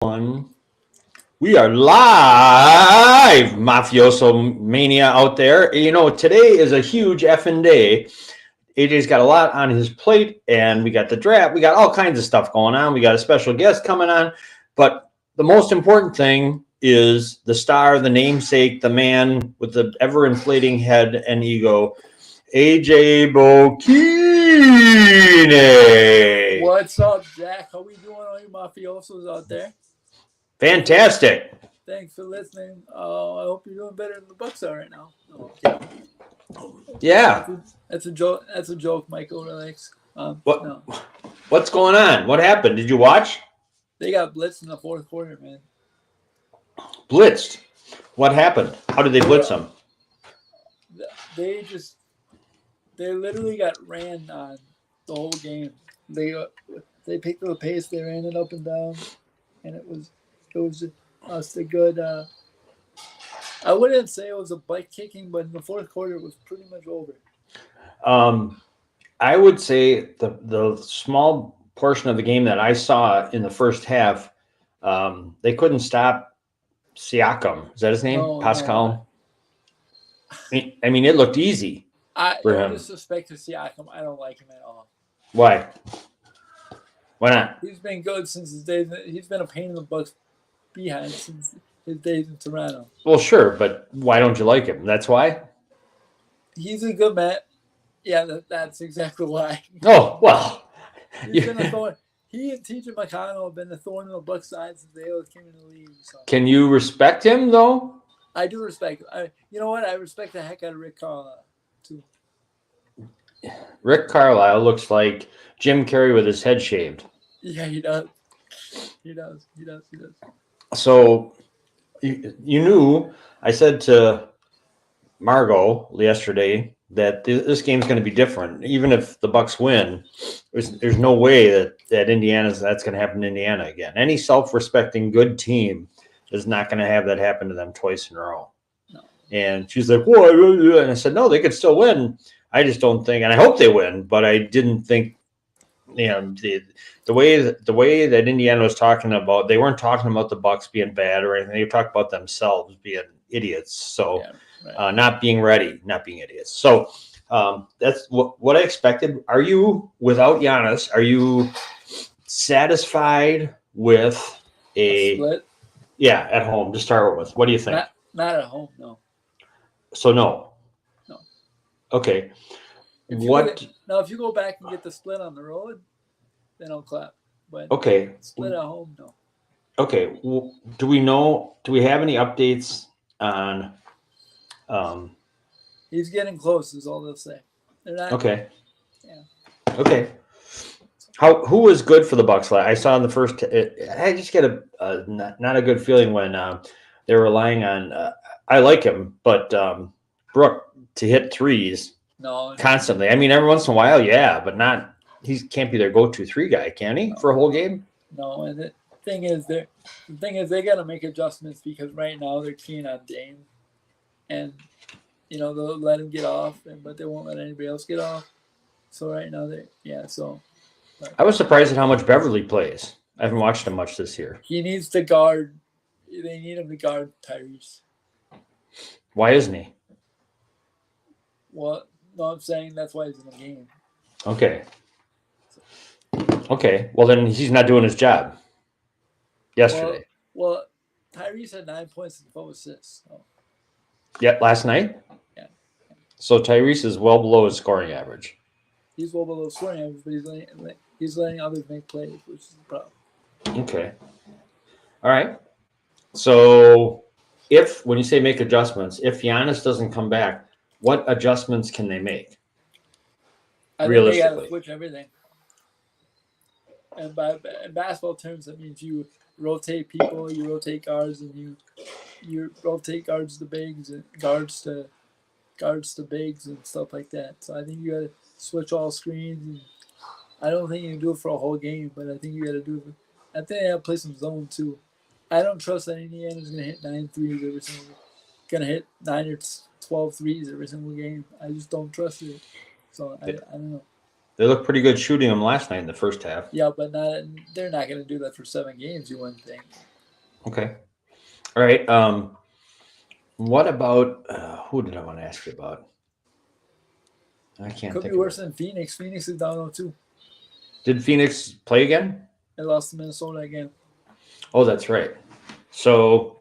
One. We are live, mafioso mania out there. You know, today is a huge effing day. AJ's got a lot on his plate, and we got the draft. We got all kinds of stuff going on. We got a special guest coming on. But the most important thing is the star, the namesake, the man with the ever-inflating head and ego, AJ Bokine. What's up, Jack? How we doing, all you mafiosos out there? Fantastic. Thanks for listening. I hope you're doing better than the Bucks are right now. No, yeah. Yeah. That's a joke. That's a joke, Michael. Relax. What? No. What's going on? What happened? Did you watch? They got blitzed in the fourth quarter, man. Blitzed. What happened? How did they blitz them? They literally got ran on the whole game. They picked up the pace. They ran it up and down, and it was just a good. I wouldn't say it was a butt kicking, but in the fourth quarter, it was pretty much over. I would say the small portion of the game that I saw in the first half, they couldn't stop Siakam. Is that his name? No, Pascal? No. I mean, it looked easy for him. Disrespect to Siakam. I don't like him at all. Why? Why not? He's been good since his days. He's been a pain in the Bucks behind since his days in Toronto. Well, sure, but why don't you like him? That's why? He's a good man. Yeah, that's exactly why. Oh, well. He's been a thorn. He and TJ McConnell have been the thorn in the Bucks side since they came in the league. So. Can you respect him, though? I do respect him. You know what? I respect the heck out of Rick Carlisle, too. Rick Carlisle looks like Jim Carrey with his head shaved. Yeah, he does. He does. So you knew, I said to Margot yesterday that this game's going to be different. Even if the Bucks win, there's no way that that's going to happen in Indiana again. Any self-respecting good team is not going to have that happen to them twice in a row. No. And she's like, "Whoa!" And I said, "No, they could still win. I just don't think, and I hope they win, but I didn't think, the way that Indiana was talking about, they weren't talking about the Bucks being bad or anything. They were talking about themselves being idiots. So, yeah, right. Not being ready, not being idiots. So that's what I expected. Are you, without Giannis, are you satisfied with a split? Yeah, at home to start with? What do you think? Not at home, no. So no. Okay. If you go back and get the split on the road, then I'll clap. But okay, split at home, no. Okay. Well, do we have any updates on? He's getting close. Is all they'll say. They're not. Okay. Yeah. Okay. Who was good for the Bucks? I saw in the first. I just get not a good feeling when they're relying on. I like him, but Brooke to hit threes constantly. I mean, every once in a while, yeah, but not. He can't be their go-to three guy, can he? For a whole game? No, and the thing is, they got to make adjustments because right now they're keen on Dame, and they'll let him get off, but they won't let anybody else get off. So right now I was surprised at how much Beverly plays. I haven't watched him much this year. He needs to guard. They need him to guard Tyrese. Why isn't he? Well, no, I'm saying that's why he's in the game. Okay. Okay. Well, then he's not doing his job. Yesterday. Well, Tyrese had 9 points and 12 assists. So. Yeah, last night? Yeah. So Tyrese is well below his scoring average. He's well below scoring average, but he's letting others make plays, which is the problem. Okay. All right. So when you say make adjustments, if Giannis doesn't come back, what adjustments can they make? Realistically, they got to switch everything. And in basketball terms, that means you rotate people, you rotate guards, and you rotate guards to bigs and guards to bigs and stuff like that. So I think you got to switch all screens. And I don't think you can do it for a whole game, but I think you got to do it. I think they have to play some zone too. I don't trust that Indiana's going to hit 9 threes every single game. Going to hit 9 or 12 threes every single game. I just don't trust it. So I don't know. They looked pretty good shooting them last night in the first half. Yeah, but they're not going to do that for 7 games, you wouldn't think. Okay. All right. What about who did I want to ask you about? I can't Could be think of worse it. than Phoenix. Phoenix is down 0-2. Did Phoenix play again? They lost to Minnesota again. Oh, that's right. So,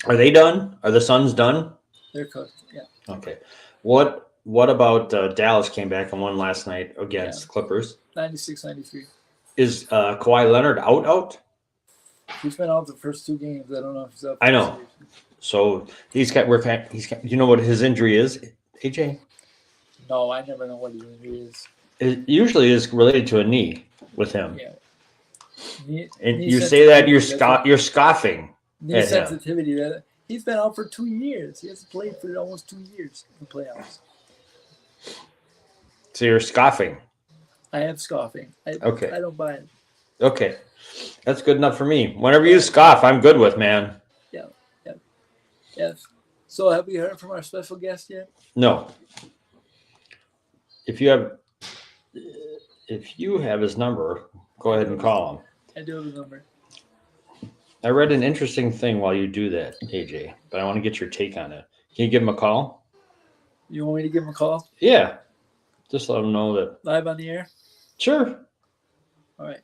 are they done? Are the Suns done? They're cooked. Yeah. Okay. What about Dallas came back and won last night Yeah. against Clippers? 96-93. Is Kawhi Leonard out? He's been out the first 2 games. I don't know if he's up for I the know. series. So you know what his injury is, AJ? No, I never know what his injury is. It usually is related to a knee with him. Yeah. Knee, And knee you say that sensitivity, you're scoffing knee at him. sensitivity. That he's been out for 2 years. He hasn't played for almost 2 years in the playoffs. So you're scoffing. I am scoffing. Okay. I don't buy it. Okay. That's good enough for me. Whenever you scoff, I'm good with, man. Yeah. So have we heard from our special guest yet? No. If you have his number, go ahead and call him. I do have his number. I read an interesting thing while you do that, AJ, but I want to get your take on it. Can you give him a call? You want me to give him a call? Yeah. Just let him know that. Live on the air? Sure. All right.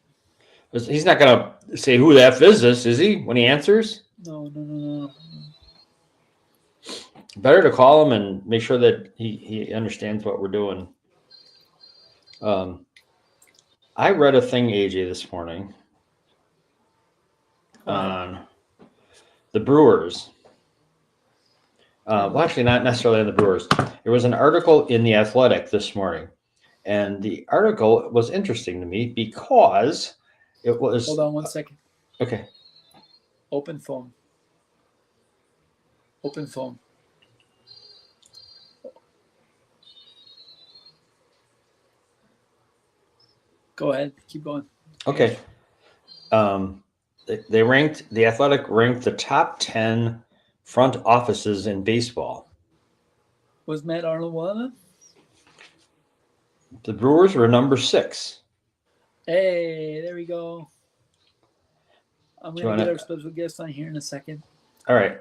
He's not going to say who the F is this, is he, when he answers? No. Better to call him and make sure that he understands what we're doing. I read a thing, AJ, this morning on the Brewers. Well, actually, not necessarily on the Brewers. There was an article in The Athletic this morning, and the article was interesting to me because it was. Hold on 1 second. Okay. Open phone. Go ahead. Keep going. Okay. The Athletic ranked the top 10 front offices in baseball. Was Matt Arnold one of them? The Brewers were number 6. Hey, there we go. I'm going to get our special guest on here in a second. All right.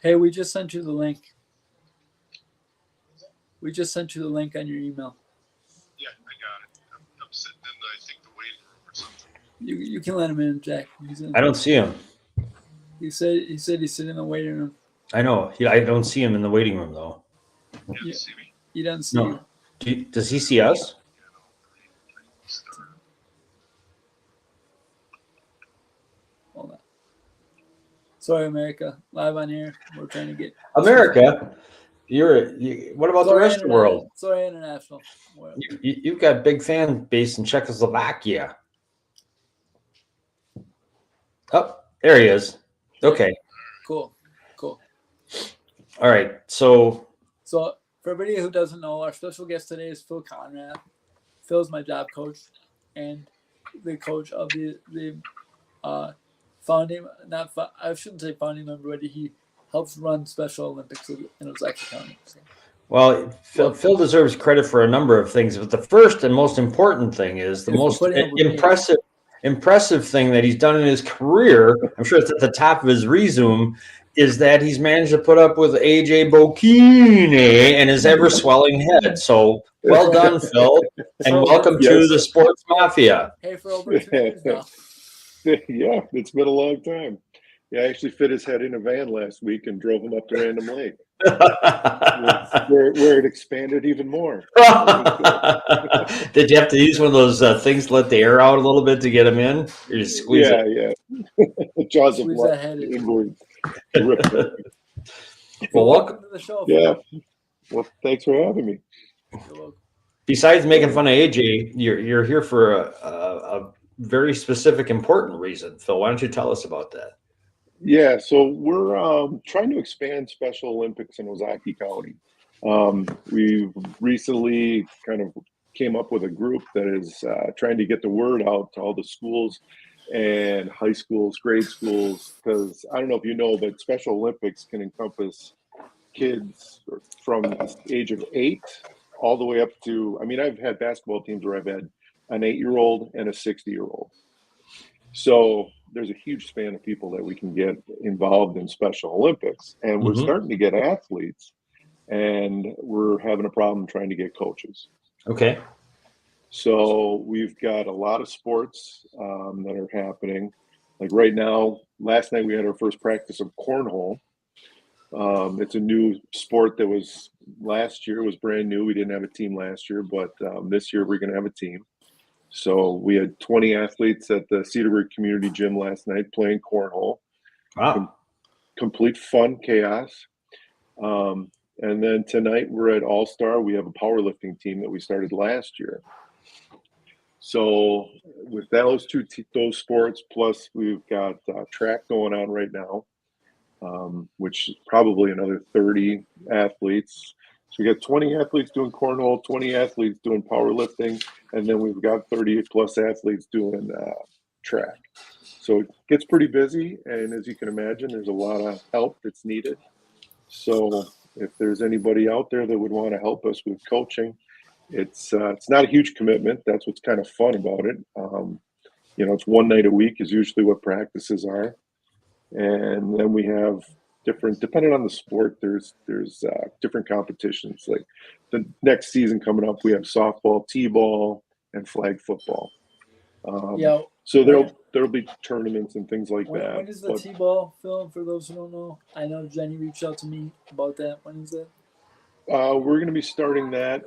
Hey, we just sent you the link. We just sent you the link on your email. Yeah, I got it. I'm sitting in, I think, the waiting room or something. You can let him in, Jack. He's in. I don't see him. He said he's sitting in the waiting room. I know. I don't see him in the waiting room, though. You see me? He doesn't see No. you. Does he see us? Hold on. Sorry, America. Live on here. We're trying to get America? What about the rest of the world? Sorry, international. You've got big fan base in Czechoslovakia. Oh, there he is. Okay. Cool. All right. So for everybody who doesn't know, our special guest today is Phil Conrad. Phil's my job coach and the coach of the founding. I shouldn't say founding member, but he helps run Special Olympics in Ozaukee County. So. Well, Phil deserves credit for a number of things, but the first and most important thing is the most impressive thing that he's done in his career. I'm sure it's at the top of his resume. Is that he's managed to put up with AJ Bocchini and his ever swelling head. So well done, Phil, and welcome to the Sports Mafia. Hey, for over 2 years now. Yeah, it's been a long time. Yeah, I actually fit his head in a van last week and drove him up to Random Lake, where it expanded even more. Did you have to use one of those things to let the air out a little bit to get him in? Or just squeeze it? Yeah. Jaws of Squeeze life that head in. inwards. Well, welcome to the show. Yeah. Well, thanks for having me. Besides making fun of AJ, you're here for a very specific, important reason. Phil, why don't you tell us about that? Yeah, so we're trying to expand Special Olympics in Ozaukee County. We've recently kind of came up with a group that is trying to get the word out to all the schools and high schools, grade schools, because I don't know if you know, but Special Olympics can encompass kids from the age of 8 all the way up to, I mean, I've had basketball teams where I've had an 8-year-old and a 60-year-old. So there's a huge span of people that we can get involved in Special Olympics. And we're starting to get athletes, and we're having a problem trying to get coaches. Okay. So we've got a lot of sports that are happening. Like right now, last night we had our first practice of cornhole. It's a new sport that was last year, was brand new. We didn't have a team last year, but this year we're going to have a team. So we had 20 athletes at the Cedarburg Community Gym last night playing cornhole. Wow. Complete fun, chaos. And then tonight we're at All Star. We have a powerlifting team that we started last year. So with those those sports, plus we've got track going on right now, which is probably another 30 athletes. So we got 20 athletes doing cornhole, 20 athletes doing powerlifting, and then we've got 30 plus athletes doing track. So it gets pretty busy, and as you can imagine, there's a lot of help that's needed. So if there's anybody out there that would want to help us with coaching, it's not a huge commitment. That's what's kind of fun about it. It's one night a week is usually what practices are, and then we have different, depending on the sport. There's different competitions. Like the next season coming up, we have softball, t-ball, and flag football. So there'll be tournaments and things like that. When is the t-ball film? For those who don't know, I know Jenny reached out to me about that. When is that? We're going to be starting that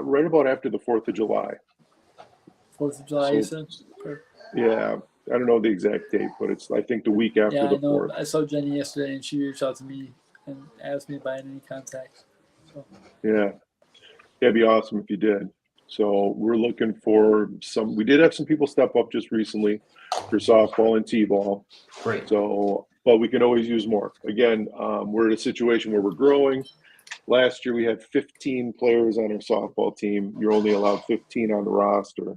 right about after the 4th of July. 4th of July, you said? Yeah, I don't know the exact date, but it's, I think, the week after the 4th. I saw Jenny yesterday, and she reached out to me and asked me if I had any contacts. So. Yeah, it'd be awesome if you did. So we're looking for some. We did have some people step up just recently for softball and t-ball. Great. So, but we can always use more. Again, we're in a situation where we're growing. Last year we had 15 players on our softball team. You're only allowed 15 on the roster.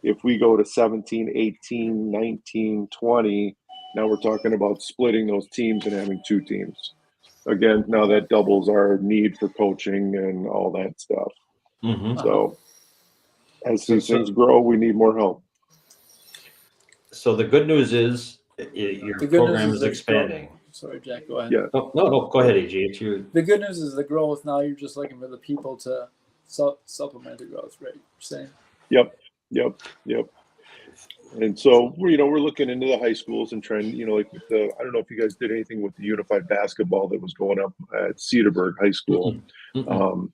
If we go to 17, 18, 19, 20, now we're talking about splitting those teams and having 2 teams. Again, now that doubles our need for coaching and all that stuff. Mm-hmm. So as these things grow, we need more help. So the good news is your program is expanding. Sorry, Jack, go ahead. Yeah. No, go ahead, AJ. It's your... The good news is the growth. Now you're just looking for the people to supplement the growth, right? You're saying? Yep. And so we're looking into the high schools and trying, like I don't know if you guys did anything with the unified basketball that was going up at Cedarburg High School. Mm-hmm.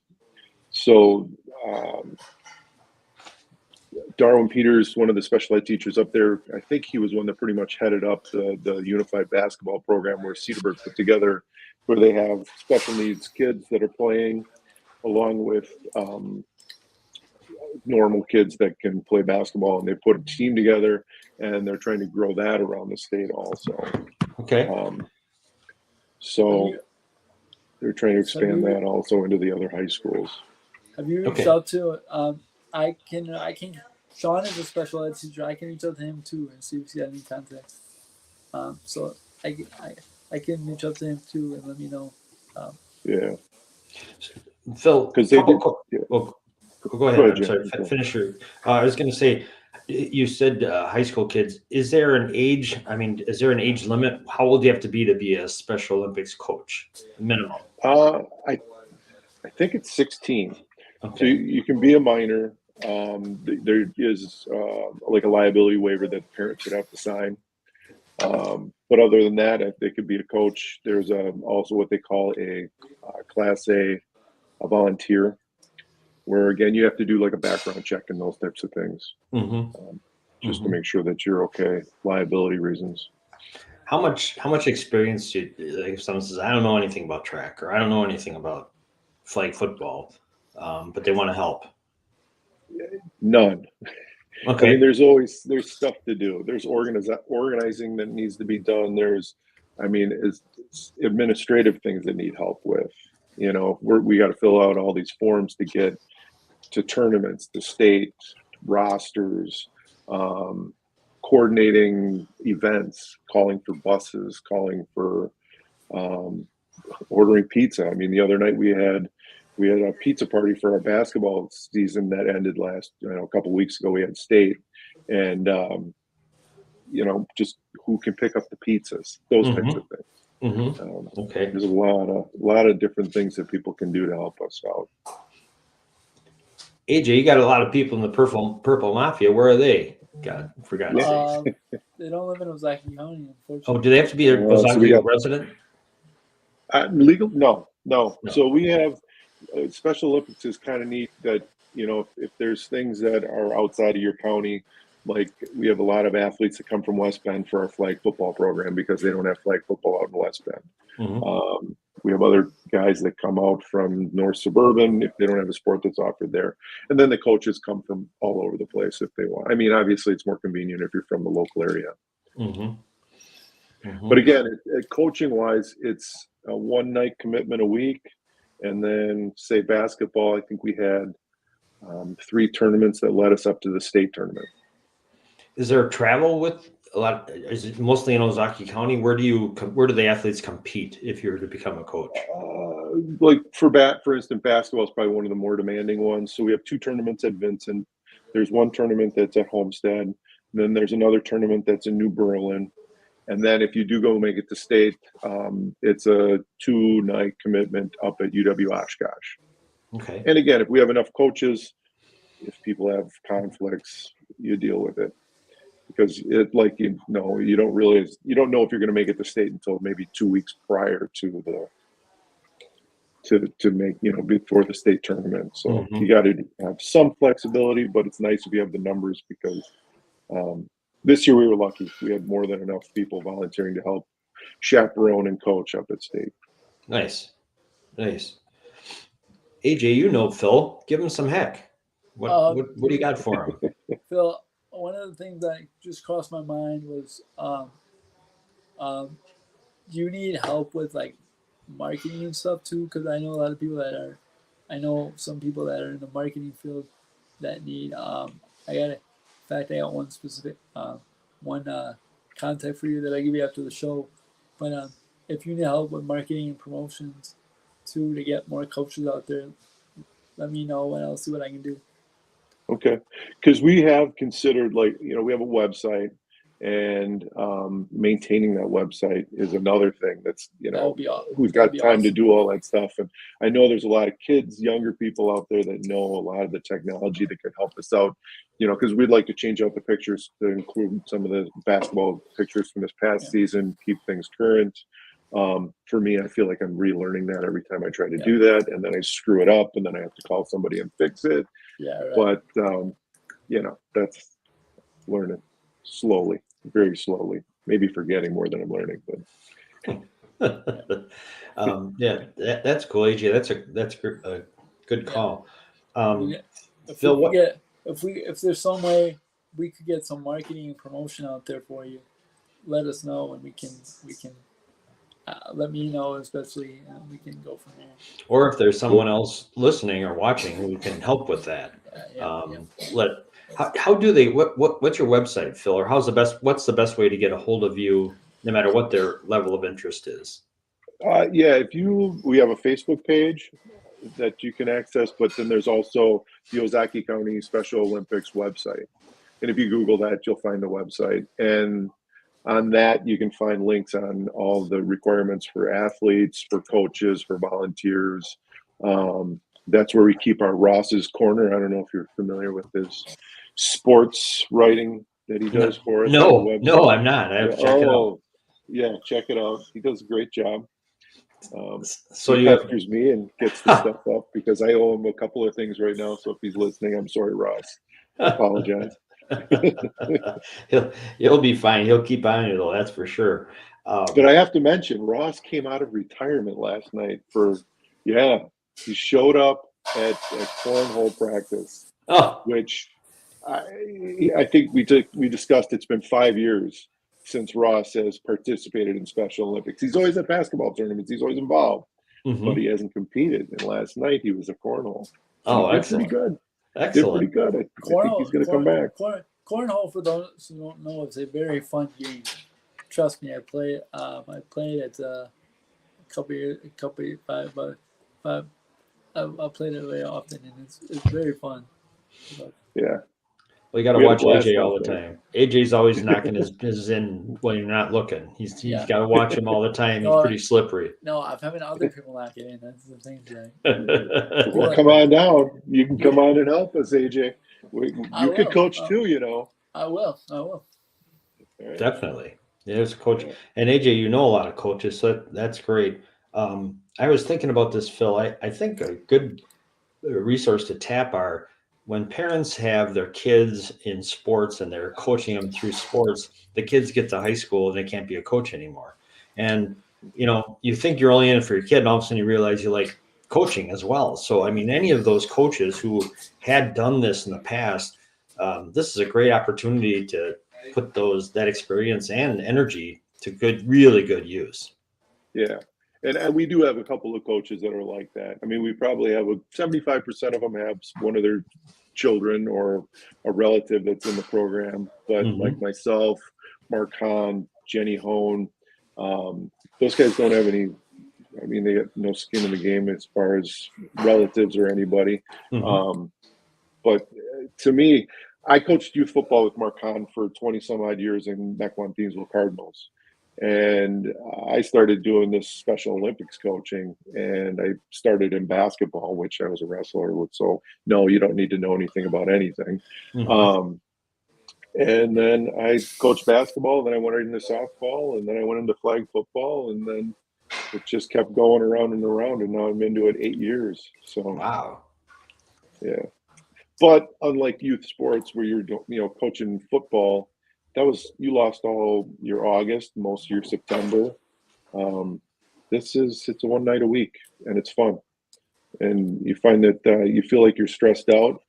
Darwin Peters, one of the special ed teachers up there, I think he was one that pretty much headed up the unified basketball program where Cedarburg put together, where they have special needs kids that are playing along with normal kids that can play basketball, and they put a team together, and they're trying to grow that around the state also. Okay. So they're trying to expand that also into the other high schools. Have you reached out to? I can. Sean is a special ed teacher. I can reach out to him too and see if he's got any contacts. So I can reach out to him too and let me know. Yeah. Phil, because they did. Well, go ahead. I'm sorry. Finish your. I was going to say, you said high school kids. Is there an age? I mean, is there an age limit? How old do you have to be a Special Olympics coach? Minimum. I think it's 16. Okay. So you can be a minor. There is like a liability waiver that parents would have to sign. But other than that, they could be a coach. There's also what they call a Class A volunteer, where again you have to do like a background check and those types of things, just to make sure that you're okay, liability reasons. How much experience do you, like if someone says, I don't know anything about track or I don't know anything about flag football, but they want to help? None. Okay. I mean, there's stuff to do. There's organizing that needs to be done. There's administrative things that need help with. We got to fill out all these forms to get to tournaments, to state rosters, coordinating events, calling for buses, calling for ordering pizza. I mean, the other night we had a pizza party for our basketball season that ended a couple weeks ago. We had state, and just who can pick up the pizzas, those types of things. Okay. There's a lot of different things that people can do to help us out. AJ, you got a lot of people in the purple mafia. Where are they? God, for God's sake. They don't live in Ozaki County, unfortunately. Oh, do they have to be a Ozaki resident? Legal? No. So we have Special Olympics is kind of neat that, if there's things that are outside of your county, like we have a lot of athletes that come from West Bend for our flag football program because they don't have flag football out in West Bend. We have other guys that come out from North Suburban if they don't have a sport that's offered there. And then the coaches come from all over the place if they want. I mean, obviously it's more convenient if you're from the local area. But again, coaching-wise, it's a one-night commitment a week. And then, say, basketball, I think we had 3 tournaments that led us up to the state tournament. Is there travel with a lot? Is it mostly in Ozaki County? Where do the athletes compete if you were to become a coach? Like for instance, basketball is probably one of the more demanding ones. So we have 2 tournaments at Vincent. There's one tournament that's at Homestead. And then there's another tournament that's in New Berlin. And then if you do go make it to state, it's a 2-night commitment up at UW Oshkosh. Okay. And again, if we have enough coaches, if people have conflicts, you deal with it. Because you don't know if you're going to make it to state until maybe 2 weeks prior to before the state tournament. So you got to have some flexibility, but it's nice if you have the numbers because this year we were lucky. We had more than enough people volunteering to help chaperone and coach up at state. Nice. AJ, Phil, give him some heck. What do you got for him? Phil, one of the things that just crossed my mind was, do you need help with like marketing and stuff too? Because I know a lot of people I know some people that are in the marketing field that need. In fact, I got one specific contact for you that I give you after the show. But if you need help with marketing and promotions too to get more coaches out there, let me know and I'll see what I can do. Okay. Because we have considered we have a website and maintaining that website is another thing that's, who's got time to do all that stuff. And I know there's a lot of kids, younger people out there that know a lot of the technology that could help us out, because we'd like to change out the pictures to include some of the basketball pictures from this past season, keep things current. For me, I feel like I'm relearning that every time I try to do that. And then I screw it up and then I have to call somebody and fix it. Yeah. Right. But, that's learning slowly, very slowly, maybe forgetting more than I'm learning, but that's cool, AJ. That's a good call. Phil, if there's some way we could get some marketing and promotion out there for you, let us know and we can let me know, especially, and we can go from there. Or if there's someone else listening or watching who can help with that, how do they? What's your website, Phil? Or what's the best way to get a hold of you, no matter what their level of interest is? We have a Facebook page that you can access, but then there's also the Ozaki County Special Olympics website, and if you Google that, you'll find the website and. On that, you can find links on all the requirements for athletes, for coaches, for volunteers. That's where we keep our Ross's Corner. I don't know if you're familiar with his sports writing that he does for us. No, I'm not. I have to check it out. Yeah, check it out. He does a great job. So he pesters me and gets the stuff up because I owe him a couple of things right now. So if he's listening, I'm sorry, Ross. I apologize. He'll be fine. He'll keep on it though, that's for sure. But I have to mention, Ross came out of retirement last night he showed up at cornhole practice, which I think we discussed. It's been 5 years since Ross has participated in Special Olympics. He's always at basketball tournaments. He's always involved, but he hasn't competed. And last night he was at cornhole. Excellent. Pretty good. Excellent. They're pretty good. I think he's going to come back. cornhole, for those who don't know, is a very fun game. Trust me, I played it a couple years, five. I played it very often, and it's very fun. But, Yeah. We got to We had a watch blast AJ out all the there. time. AJ's always knocking his in when you're not looking. He's Yeah. got to watch him all the time. He's No, pretty slippery. no, I'm having other people knock it in. That's the thing. Well, come on down. You can come on and help us, AJ. I You could will. coach too, you know. I will. All right. Definitely. There's a coach. Yeah. And AJ, you know a lot of coaches, so that's great. I was thinking about this, Phil. I think a good resource to tap are when parents have their kids in sports and they're coaching them through sports, the kids get to high school and they can't be a coach anymore. And, you think you're only in it for your kid, and all of a sudden you realize you like coaching as well. So, I mean, any of those coaches who had done this in the past, this is a great opportunity to put that experience and energy to really good use. Yeah. And we do have a couple of coaches that are like that. I mean, we probably have 75% of them have one of their children or a relative that's in the program. But like myself, Mark Hahn, Jenny Hone, those guys don't have any. I mean, they got no skin in the game as far as relatives or anybody. But to me, I coached youth football with Mark Hahn for 20 some odd years in Mequon Thiensville Cardinals. And I started doing this Special Olympics coaching, and I started in basketball, which I was a wrestler with. So no, you don't need to know anything about anything. And then I coached basketball, then I went into softball, and then I went into flag football, and then it just kept going around and around, and now I'm into it 8 years. So Wow. yeah. But unlike youth sports where you're coaching football, you lost all your August, most of your September. It's a one night a week, and it's fun. And you find that you feel like you're stressed out,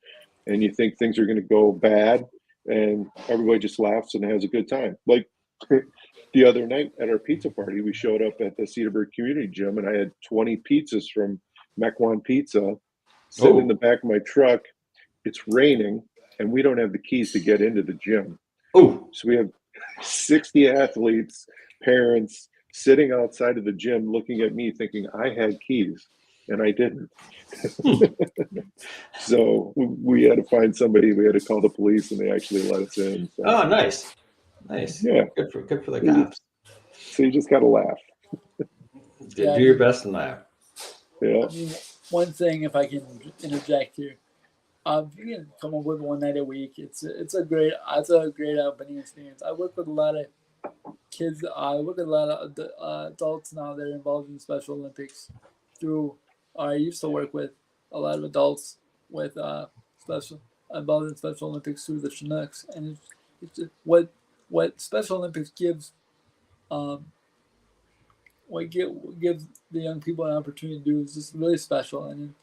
and you think things are going to go bad, and everybody just laughs and has a good time. Like the other night at our pizza party, we showed up at the Cedarburg Community Gym, and I had 20 pizzas from Mequon Pizza sitting in the back of my truck. It's raining, and we don't have the keys to get into the gym. Oh, So we have 60 athletes, parents sitting outside of the gym looking at me thinking I had keys, and I didn't. So we had to find somebody. We had to call the police, and they actually let us in. So. Oh, nice. Yeah. Good for the cops. So you just got to laugh. Do your best and laugh. Yeah. I mean, one thing, if I can interject here, if you can come up with one night a week, it's a great opening experience. I work with a lot of kids. I work with a lot of adults now that are involved in Special Olympics. I used to work with a lot of adults with involved in Special Olympics through the Chinooks, and it's what Special Olympics gives. What gives the young people an opportunity to do is just really special. And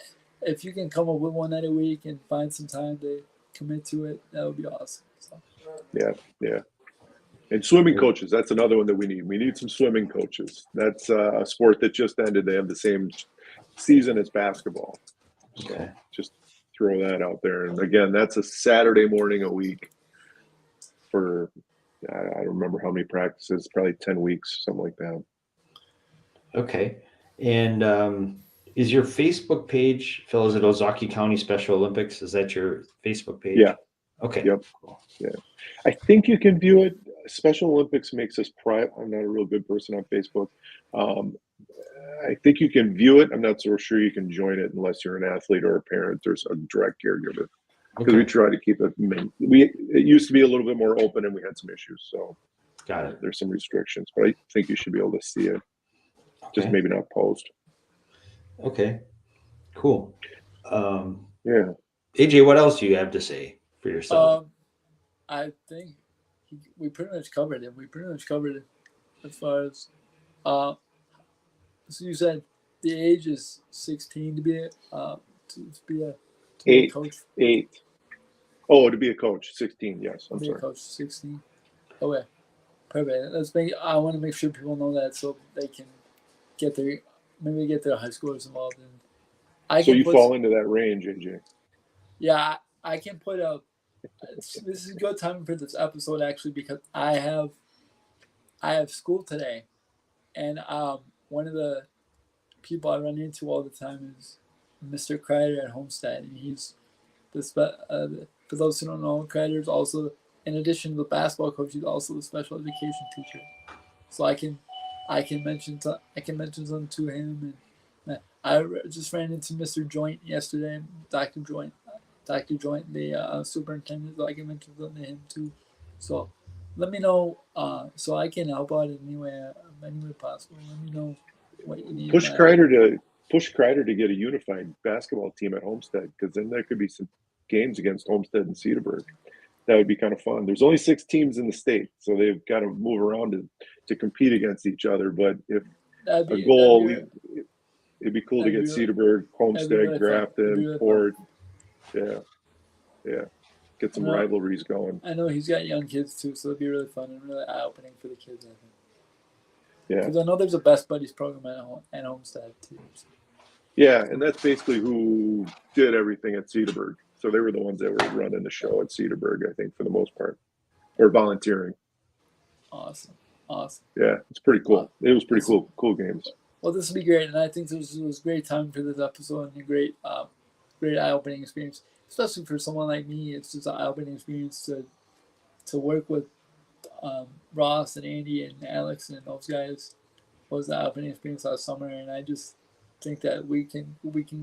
if you can come up with one night a week and find some time to commit to it, that would be awesome. So. Yeah. And swimming coaches, that's another one that we need. We need some swimming coaches. That's a sport that just ended. They have the same season as basketball. So Okay. just throw that out there. And again, that's a Saturday morning a week for, I don't remember how many practices, probably 10 weeks, something like that. Okay. And is your Facebook page, Phil, is it Ozaki County Special Olympics? Is that your Facebook page? Yeah. Okay. Yep. Yeah. I think you can view it. Special Olympics makes us private. I'm not a real good person on Facebook. I think you can view it. I'm not so sure you can join it unless you're an athlete or a parent or a direct caregiver. Because we try to keep it. It used to be a little bit more open, and we had some issues. So Got it. There's some restrictions, but I think you should be able to see it. Just maybe not post. Okay. Cool. Yeah. AJ, what else do you have to say for yourself? I think we pretty much covered it. As far as so you said the age is 16 to be a coach. 8. Oh, to be a coach, 16. Yes, I'm sorry. A coach, 16. Okay, perfect. I want to make sure people know that so they can get their high schoolers involved in. So you fall into that range, AJ. Yeah, I can put a this is a good time for this episode actually because I have school today, and one of the people I run into all the time is Mr. Kreider at Homestead, and he's for those who don't know, Kreider is also, in addition to the basketball coach, he's also the special education teacher. So I can mention something to him, and I just ran into Mr. Joint yesterday, Dr. Joint, the superintendent. So I can mention something to him too. So let me know so I can help out in any way possible. Let me know what you need. Push Kreider to get a unified basketball team at Homestead, because then there could be some games against Homestead and Cedarburg. That would be kind of fun. There's only 6 teams in the state, so they've got to move around to compete against each other. But if a goal, it'd be cool to get Cedarburg, Homestead, Grafton, Port. Yeah. Get some rivalries going. I know he's got young kids too, so it'd be really fun and really eye-opening for the kids, I think. Yeah. Because I know there's a Best Buddies program at Homestead too. So. Yeah, and that's basically who did everything at Cedarburg. So they were the ones that were running the show at Cedarburg, I think, for the most part, or volunteering. Awesome. Yeah, it's pretty cool. It was pretty cool games. Well, this will be great, and I think this was great time for this episode and a great eye-opening experience, especially for someone like me. It's just an eye-opening experience to work with Ross and Andy and Alex and those guys. Was the eye-opening experience last summer, and I just think that we can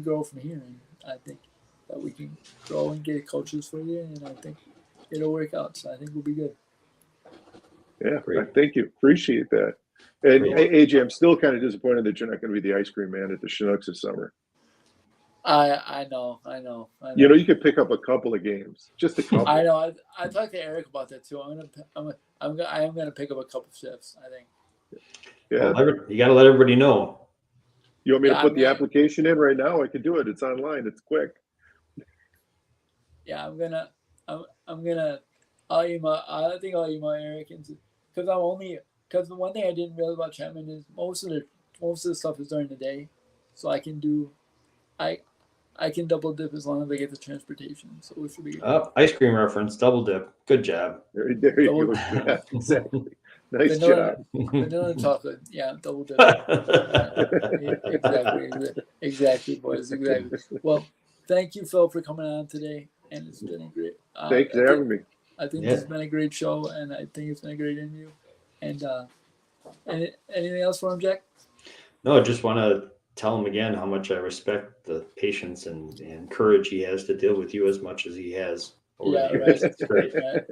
grow from here, and I think that we can grow and get coaches for you, and I think it'll work out. So I think we'll be good. Yeah, thank you. Appreciate that. And AJ, I'm still kind of disappointed that you're not going to be the ice cream man at the Chinooks this summer. I know. You know, you could pick up a couple of games, just a couple. I know. I talked to Eric about that too. I am gonna pick up a couple shifts, I think. Yeah, well, you got to let everybody know. You want me to put the application in right now? I can do it. It's online. It's quick. Yeah, I'm gonna. I'll email Eric because the one thing I didn't realize about Chapman is most of the stuff is during the day, so I can double dip as long as I get the transportation. So it should be good. Ice cream reference, double dip. Good job. There you go. Yeah, exactly. Nice job. Vanilla and chocolate. Yeah, double dip. Exactly, boys. Exactly. Well, thank you, Phil, for coming on today, and it's been a great. Thanks for having me. I think this has been a great show, and I think it's been a great interview. And anything else for him, Jack? No, just want to tell him again how much I respect the patience and courage he has to deal with you as much as he has. Right. It's great. Right.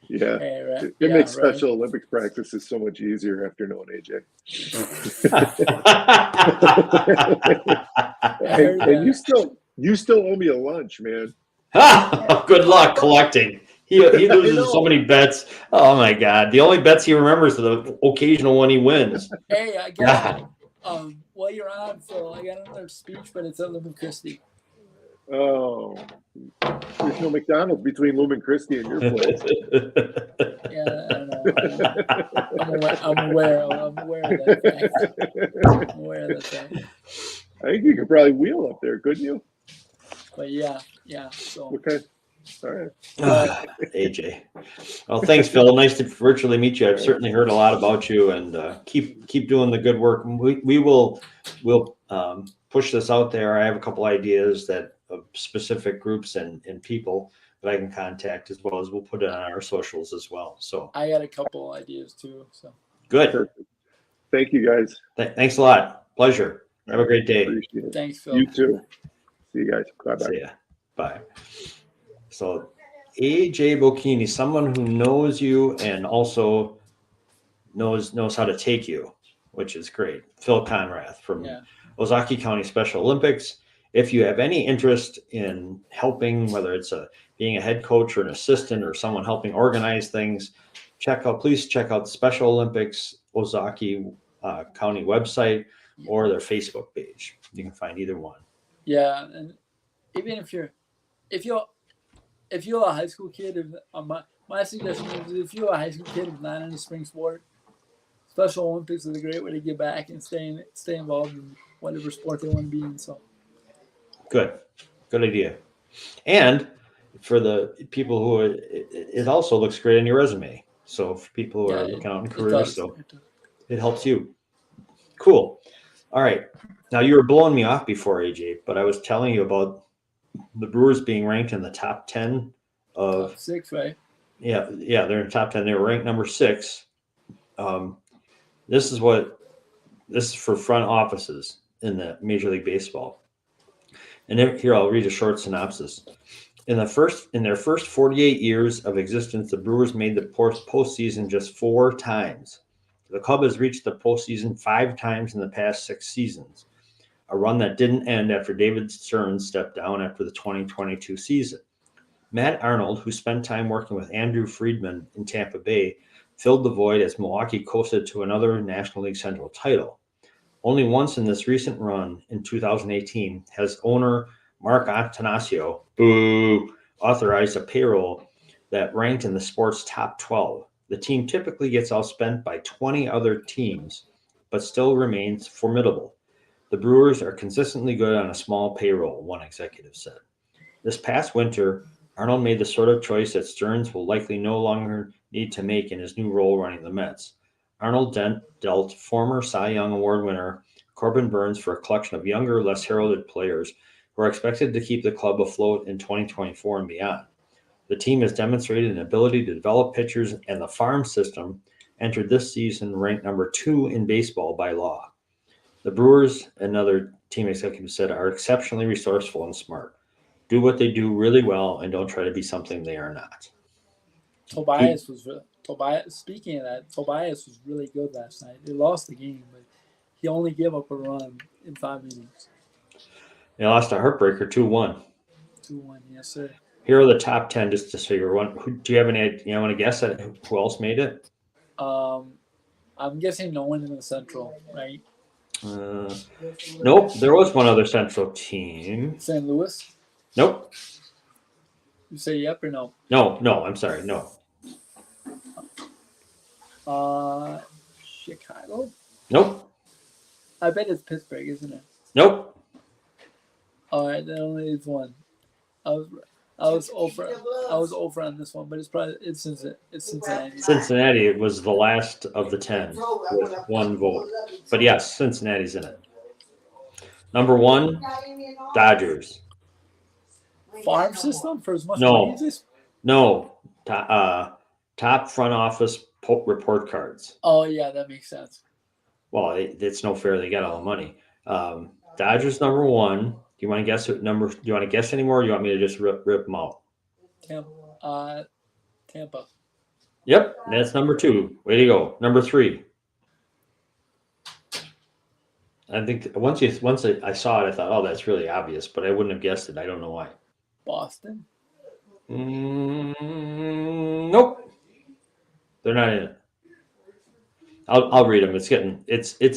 Yeah. Hey, right. It makes Special Olympics practices so much easier after knowing AJ. And you still owe me a lunch, man. Good luck collecting. He loses so many bets. Oh my God! The only bets he remembers are the occasional one he wins. Hey, I got while you're on, Phil, I got another speech, but it's at Lumen Christi. Oh, there's no McDonald's between Lumen Christi and your place. Yeah, I know. I'm aware of that fact. I think you could probably wheel up there, couldn't you? But yeah. So okay. All right. AJ. Well, thanks, Phil. Nice to virtually meet you. I've certainly heard a lot about you, and keep doing the good work. We'll push this out there. I have a couple ideas of specific groups and people that I can contact, as well as we'll put it on our socials as well. So I got a couple ideas too. So good. Perfect. Thank you, guys. Thanks a lot. Pleasure. Have a great day. Appreciate it. Thanks, Phil. You too. See you guys. Bye-bye. See ya. Bye. So AJ Bocchini, someone who knows you and also knows how to take you, which is great. Phil Conrath from Ozaki County Special Olympics. If you have any interest in helping, whether it's being a head coach or an assistant or someone helping organize things, please check out the Special Olympics Ozaki County website or their Facebook page. You can find either one. Yeah, and even if you're a high school kid, my suggestion is if you're a high school kid who's not in a spring sport, Special Olympics is a great way to get back and stay involved in whatever sport they want to be in. So good idea. And for the people who it also looks great on your resume. So for people who Yeah, are looking out in it careers, does. so It does. it helps you. Cool. All right. Now you were blowing me off before, AJ, but I was telling you about the Brewers being ranked in the top 10 Top of, 6, right? yeah, they're in the top 10. They were ranked number 6. Um, this is what this is for front offices in the Major League Baseball. And here I'll read a short synopsis. In their first 48 years of existence, the Brewers made the postseason just 4 times. The club has reached the postseason 5 times in the past 6 seasons, a run that didn't end after David Stearns stepped down after the 2022 season. Matt Arnold, who spent time working with Andrew Friedman in Tampa Bay, filled the void as Milwaukee coasted to another National League Central title. Only once in this recent run, in 2018, has owner Mark Attanasio authorized a payroll that ranked in the sport's top 12. The team typically gets outspent by 20 other teams, but still remains formidable. The Brewers are consistently good on a small payroll, one executive said. This past winter, Arnold made the sort of choice that Stearns will likely no longer need to make in his new role running the Mets. Arnold dealt former Cy Young Award winner Corbin Burns for a collection of younger, less heralded players who are expected to keep the club afloat in 2024 and beyond. The team has demonstrated an ability to develop pitchers, and the farm system entered this season ranked number 2 in baseball by law. The Brewers, another team executive said, are exceptionally resourceful and smart. Do what they do really well and don't try to be something they are not. Tobias was Tobias. Speaking of that, Tobias was really good last night. They lost the game, but he only gave up a run in 5 innings. They lost a heartbreaker 2-1. 2-1, yes sir. Here are the top 10 just to figure one. Do you have any, want to guess at who else made it? I'm guessing no one in the Central, right? Nope. There was one other Central team. St. Louis. Nope. You say yep or no? No. I'm sorry. No. Chicago. Nope. I bet it's Pittsburgh, isn't it? Nope. All right, that only is one. I was over on this one, but it's Cincinnati. Cincinnati was the last of the 10 with 1 vote. But yes, Cincinnati's in it. Number 1, Dodgers. Farm system for as much No. money as this? No. Top front office report cards. Oh yeah, that makes sense. Well, it's no fair. They got all the money. Dodgers number 1. Do you want to guess what number? Do you want to guess anymore? Or do you want me to just rip them out? Tampa. Yep, that's number 2. Way to go. Number 3. I think once I saw it, I thought, oh, that's really obvious, but I wouldn't have guessed it. I don't know why. Boston. Nope, they're not in it. I'll read them. It's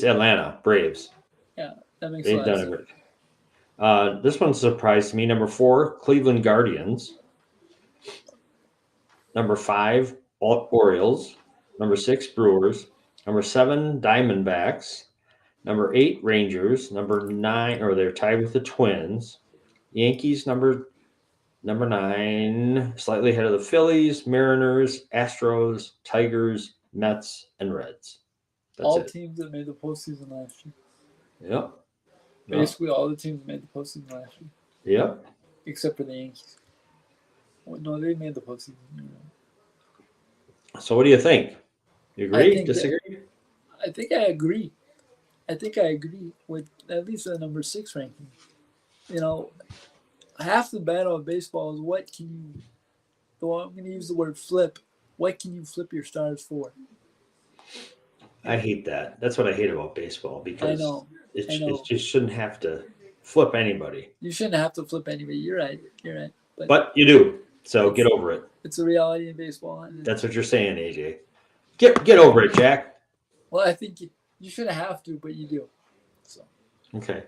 Atlanta Braves. Yeah, that makes They've sense. done it. This one surprised me. Number 4, Cleveland Guardians. Number 5, Orioles. Number 6, Brewers. Number 7, Diamondbacks. Number 8, Rangers. Number 9, or they're tied with the Twins. Yankees number 9, slightly ahead of the Phillies, Mariners, Astros, Tigers, Mets, and Reds. That's all it. teams that made the postseason last year. Yep. Basically, all the teams made the postseason last year. Yep. Except for the Yankees. Well, no, they made the postseason. So what do you think? You agree? Disagree? I think I agree. I think I agree with at least the number 6 ranking. Half the battle of baseball is what can you. Though I'm going to use the word flip. What can you flip your stars for? I hate that. That's what I hate about baseball because I know. It just shouldn't have to flip anybody. You shouldn't have to flip anybody. You're right. But you do. So get over it. It's a reality in baseball. That's what you're saying, AJ. Get over it, Jack. Well, I think you shouldn't have to, but you do. So. Okay.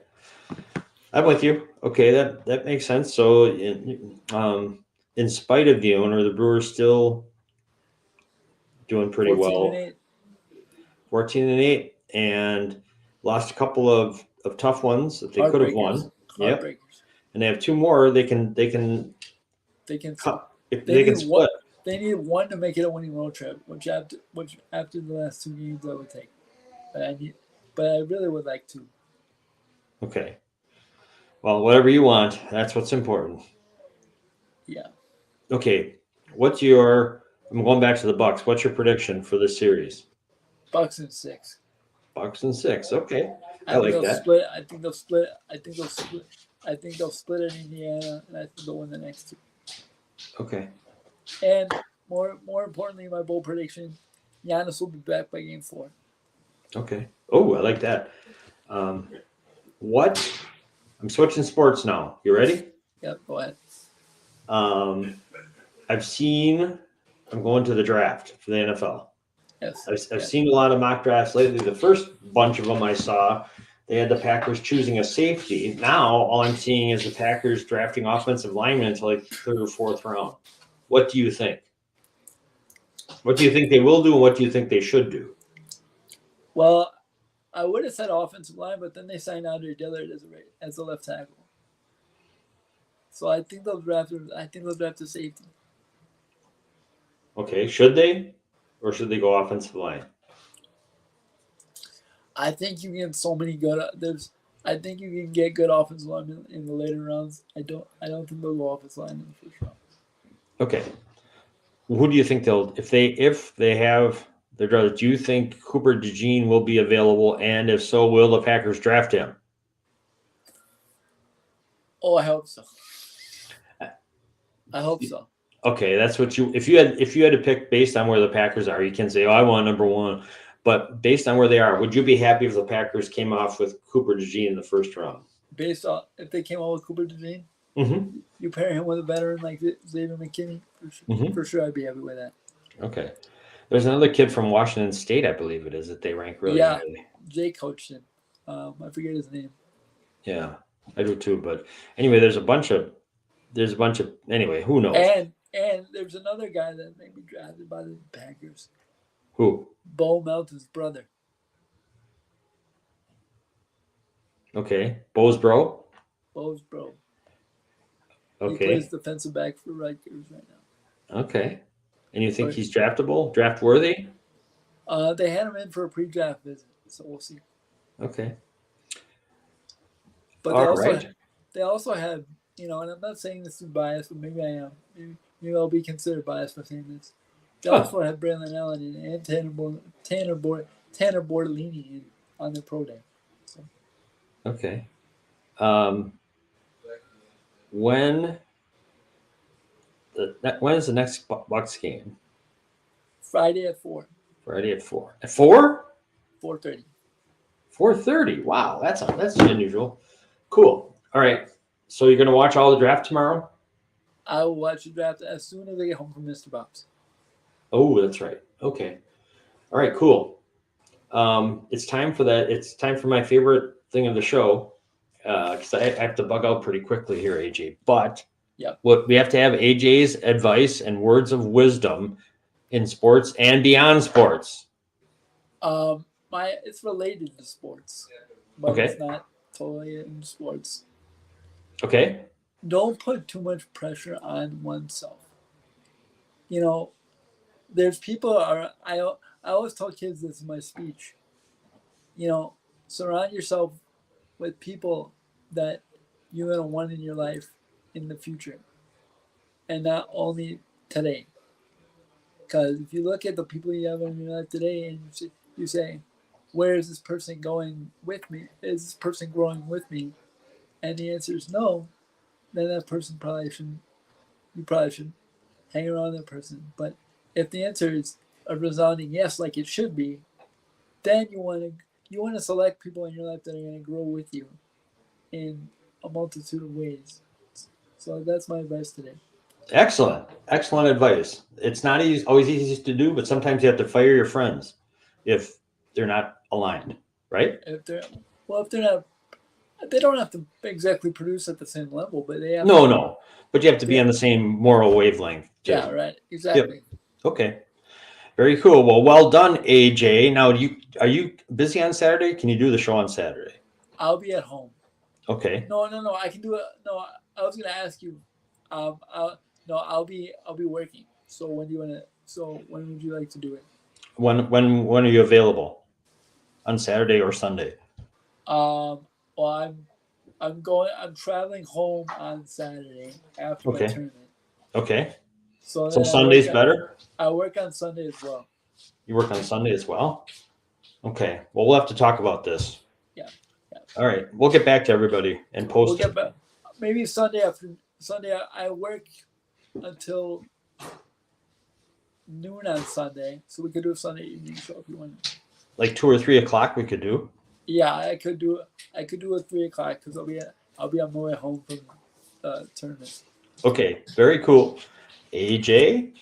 I'm with you. Okay, that makes sense. So, in spite of the owner, the Brewers still doing pretty well. 14-8, and lost a couple of tough ones that they could have won. Yep. And they have 2 more. They can They can. If They they can need split. They need one to make it a winning road trip, which after the last 2 games I would take. But I really would like to. Okay. Well, whatever you want, that's what's important. Yeah. Okay. I'm going back to the Bucks. What's your prediction for this series? Bucks in 6. Bucks and 6. Okay. I think like they'll that. split. I think they'll split. I think they'll split in Indiana, and I think they'll win the next 2. Okay. And more importantly, my bold prediction: Giannis will be back by Game 4. Okay. Oh, I like that. What? I'm switching sports now. You ready? Yep. Go ahead. I'm going to the draft for the NFL. Yes. I've seen a lot of mock drafts lately. The first bunch of them I saw, they had the Packers choosing a safety. Now all I'm seeing is the Packers drafting offensive linemen until like 3rd or 4th round. What do you think? What do you think they will do, and what do you think they should do? Well, I would have said offensive line, but then they signed Andre Dillard as a left tackle. So I think they'll draft a safety. Okay, should they, or should they go offensive line? I think you get so many good. I think you can get good offensive linemen in the later rounds. I don't think they'll go offensive line in the first round. Okay. Who do you think if they have their druthers, do you think Cooper DeJean will be available? And if so, will the Packers draft him? Oh, I hope so. I hope so. Okay, that's what if you had to pick based on where the Packers are, you can say, "Oh, I want number 1." But based on where they are, would you be happy if the Packers came off with Cooper DeJean in the first round? Based on if they came out with Cooper DeJean, you pair him with a veteran like Xavier McKinney, for sure I'd be happy with that. Okay. There's another kid from Washington State, I believe it is, that they rank really highly. Jay coached him. I forget his name. Yeah, I do too. But anyway, there's a bunch of anyway, who knows? And there's another guy that may be drafted by the Packers. Who? Bo Melton's brother. Okay. Bo's bro? Bo's bro. Okay. He plays defensive back for Rutgers right now. Okay. And you think he's draftable? Draft worthy? They had him in for a pre-draft visit, so we'll see. Okay. But they also had, and I'm not saying this is biased, but maybe I am. Maybe I'll be considered biased for saying this. They also had Braylon Allen and Tanner Bortolini on the pro day. So. Okay. When is the next Bucks game? Friday at 4. Friday at 4. At 4? 4:30. 4:30. Wow, that's unusual. Cool. All right. So you're gonna watch all the draft tomorrow? I will watch the draft as soon as I get home from Mr. Bob's. Oh, that's right. Okay. All right. Cool. It's time for that. It's time for my favorite thing of the show, because I have to bug out pretty quickly here, AJ. But what we have to have AJ's advice and words of wisdom in sports and beyond sports. It's related to sports, but it's not totally in sports. Okay. Don't put too much pressure on oneself. There's people I always tell kids this in my speech. Surround yourself with people that you're gonna want in your life in the future, and not only today. Because if you look at the people you have in your life today, and you say, "Where is this person going with me? Is this person growing with me?" And the answer is no. Then that person you probably should hang around that person. But if the answer is a resounding yes, like it should be, then you want to select people in your life that are going to grow with you in a multitude of ways. So that's my advice today. Excellent advice. It's not always easy to do, but sometimes you have to fire your friends if they're not aligned, right? If they're not, they don't have to exactly produce at the same level, but they have. No, but you have to be on the same moral wavelength too. Yeah, right. Exactly. Yep. Okay. Very cool. Well done, AJ. Now, are you busy on Saturday? Can you do the show on Saturday? I'll be at home. Okay. No. I can do it. No, I was going to ask you. No, I'll be working. So when do you wanna? So when would you like to do it? When are you available? On Saturday or Sunday? Well, I'm traveling home on Saturday after my Okay. tournament. Okay. So So then Sunday's better? I work on Sunday as well. You work on Sunday as well? Okay. Well, we'll have to talk about this. Yeah. All right. We'll get back to everybody and We'll post get it. back. Maybe Sunday after Sunday. I work until noon on Sunday, so we could do a Sunday evening show if you want. Like 2 or 3 o'clock we could do. Yeah, I could do a 3 o'clock because I'll be on my way home from the tournament. Okay. Very cool. AJ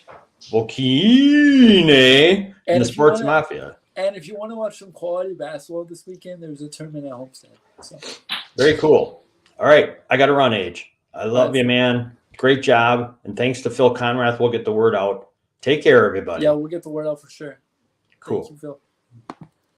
Bocchine in And the if you Sports wanna- Mafia. And if you want to watch some quality basketball this weekend, there's a tournament at Homestead. So Very cool. All right. I got to run, Age. I love you, Awesome. man. Great job. And thanks to Phil Conrath. We'll get the word out. Take care, everybody. yeah, we'll get the word out for sure. Cool. Thank you, Phil.